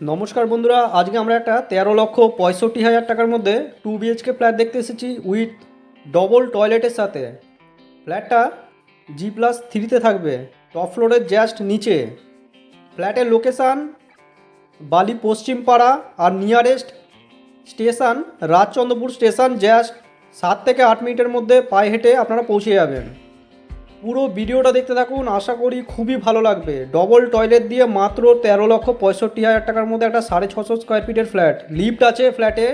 নমস্কার বন্ধুরা, আজকে আমরা একটা 13,65,000 টাকার মধ্যে 2 BHK ফ্ল্যাট দেখতে এসেছি উইথ ডবল টয়লেটের সাথে। ফ্ল্যাটটা G+3-তে থাকবে, টপ ফ্লোরের জাস্ট নিচে। ফ্ল্যাটের লোকেশান বালি পশ্চিম পাড়া, আর nearest station Rajchandrapur station. Just 7 থেকে 8 মিনিটের মধ্যে পায়ে হেঁটে আপনারা পৌঁছে যাবেন। পুরো ভিডিওটা দেখতে থাকুন, আশা করি খুবই ভালো লাগবে। ডবল টয়লেট দিয়ে মাত্র 13,65,000 টাকার মধ্যে একটা 650 স্কোয়ার ফিটের ফ্ল্যাট। লিফট আছে ফ্ল্যাটে,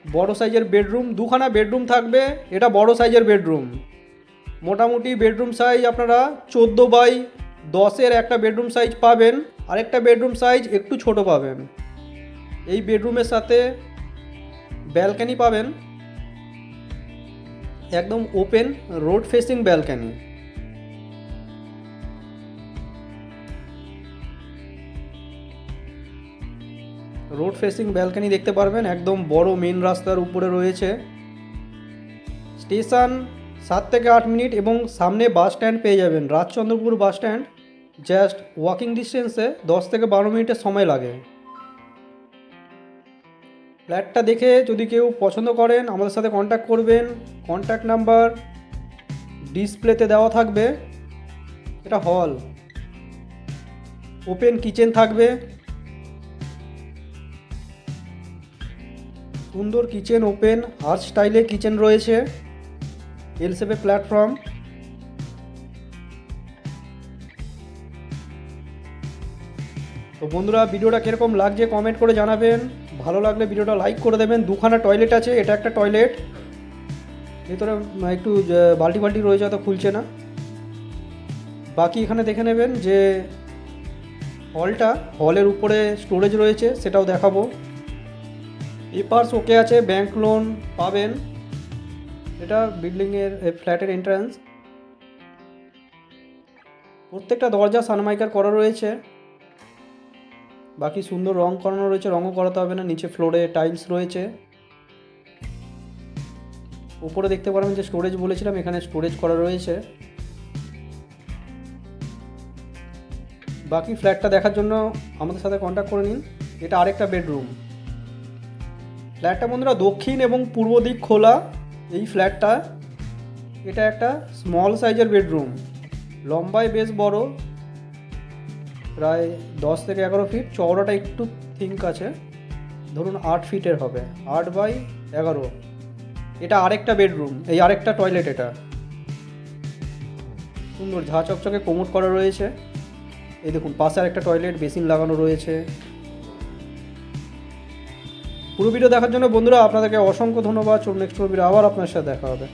বড় সাইজের বেডরুম, দুখানা বেডরুম থাকবে। এটা বড় সাইজের বেডরুম। মোটামুটি বেডরুম সাইজ আপনারা 14x10-এর একটা বেডরুম সাইজ পাবেন, আরেকটা বেডরুম সাইজ একটু ছোট পাবেন। এই বেডরুমের সাথে ব্যালকনি পাবেন, একদম open road facing balcony. Road facing balcony দেখতে পারবেন, একদম বড় মেন রাস্তার উপরে রয়েছে। স্টেশন 7 থেকে 8 মিনিট এবং সামনে বাস স্ট্যান্ড পেয়ে যাবেন, Rajchandrapur bus stand. Just walking ডিস্টেন্সে 10 থেকে 12 মিনিটের সময় লাগে। ফ্ল্যাটটা দেখে যদি কেউ পছন্দ করেন আমাদের সাথে কন্ট্যাক্ট করবেন। কন্ট্যাক্ট নাম্বার ডিসপ্লেতে দেওয়া থাকবে। এটা হল, ওপেন কিচেন থাকবে, সুন্দর কিচেন, ওপেন আর্চ স্টাইলে কিচেন রয়েছে, এল শেপের প্ল্যাটফর্ম। তো বন্ধুরা, ভিডিওটা কীরকম লাগছে কমেন্ট করে জানাবেন। ভালো লাগলে ভিডিওটা লাইক করে দেবেন। দুখানা টয়লেট আছে, এটা একটা টয়লেট, ভিতরে একটু বাল্টি বাল্টি রয়েছে, হয়তো খুলছে না। বাকি এখানে দেখে নেবেন যে হলের উপরে স্টোরেজ রয়েছে, সেটাও দেখাবো। পেপারস ওকে আছে, ব্যাংক লোন পাবেন। এটা বিল্ডিংয়ের ফ্ল্যাটের এন্ট্রান্স। প্রত্যেকটা দরজা সানমাইকার করা রয়েছে। বাকি সুন্দর রং করানো রয়েছে, রঙও করাতে হবে না। নিচে ফ্লোরে টাইলস রয়েছে। উপরে দেখতে পারবেন যে স্টোরেজ বলেছিলাম, এখানে স্টোরেজ করা রয়েছে। বাকি ফ্ল্যাটটা দেখার জন্য আমাদের সাথে কন্ট্যাক্ট করে নিন। এটা আরেকটা বেডরুম। ফ্ল্যাটটা বন্ধুরা দক্ষিণ এবং পূর্ব দিক খোলা এই ফ্ল্যাটটা। এটা একটা স্মল সাইজের বেডরুম, লম্বায় বেশ বড়, প্রায় 10 থেকে 11 ফিট। চওড়াটা একটু থিঙ্ক আছে, ধরুন 8 ফিটের হবে, 8x11। এটা আরেকটা বেডরুম, এই আরেকটা টয়লেট। এটা সুন্দর ঝাঁ চকচকে কোমোড করা রয়েছে। এই দেখুন পাশে আরেকটা টয়লেট, বেসিন লাগানো রয়েছে। পুরো ভিডিও দেখার জন্য বন্ধুরা আপনাদেরকে অসংখ্য ধন্যবাদ। নেক্সট ভিডিও আবার আপনার সাথে দেখা হবে।